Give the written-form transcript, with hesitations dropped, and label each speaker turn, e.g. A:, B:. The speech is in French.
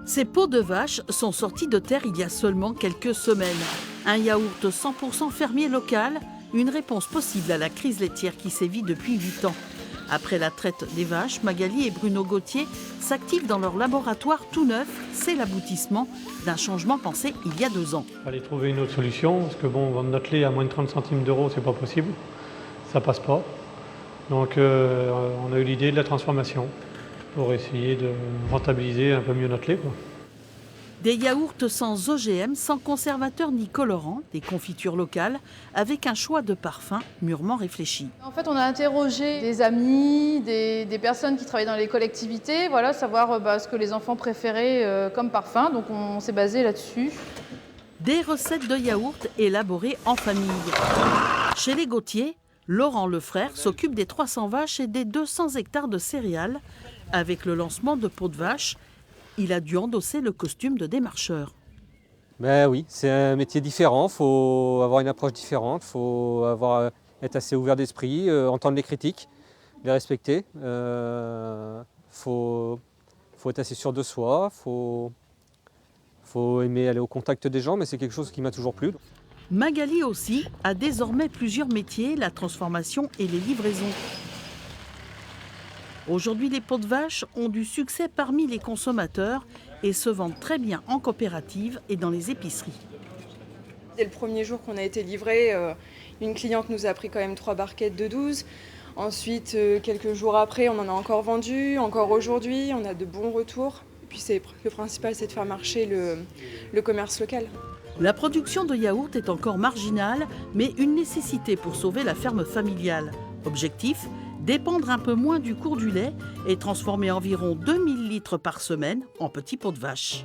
A: Ces peaux de vache sont sorties de terre il y a seulement quelques semaines. Un yaourt 100% fermier local, une réponse possible à la crise laitière qui sévit depuis 8 ans. Après la traite des vaches, Magali et Bruno Gauthier s'activent dans leur laboratoire tout neuf. C'est l'aboutissement d'un changement pensé il y a 2 ans.
B: Il fallait trouver une autre solution, parce que vendre notre lait à moins de 30 centimes d'euros, c'est pas possible. Ça passe pas. Donc on a eu l'idée de la transformation pour essayer de rentabiliser un peu mieux notre lait, quoi.
A: Des yaourts sans OGM, sans conservateur ni colorant, des confitures locales, avec un choix de parfums mûrement réfléchi.
C: En fait, on a interrogé des amis, des personnes qui travaillent dans les collectivités, voilà, savoir ce que les enfants préféraient comme parfum. Donc on s'est basé là-dessus.
A: Des recettes de yaourt élaborées en famille. Chez les Gauthier, Laurent le frère s'occupe des 300 vaches et des 200 hectares de céréales. Avec le lancement de Peau de Vache, il a dû endosser le costume de démarcheur.
D: Ben oui, c'est un métier différent, il faut avoir une approche différente, il faut être assez ouvert d'esprit, entendre les critiques, les respecter. Faut être assez sûr de soi, faut aimer aller au contact des gens, mais c'est quelque chose qui m'a toujours plu.
A: Magali aussi a désormais plusieurs métiers, la transformation et les livraisons. Aujourd'hui, les peaux de vache ont du succès parmi les consommateurs et se vendent très bien en coopérative et dans les épiceries.
E: Dès le premier jour qu'on a été livré, une cliente nous a pris quand même 3 barquettes de 12. Ensuite, quelques jours après, on en a encore vendu. Encore aujourd'hui, on a de bons retours. Et puis le principal, c'est de faire marcher le commerce local.
A: La production de yaourt est encore marginale, mais une nécessité pour sauver la ferme familiale. Objectif : dépendre un peu moins du cours du lait et transformer environ 2000 litres par semaine en petits pots de vache.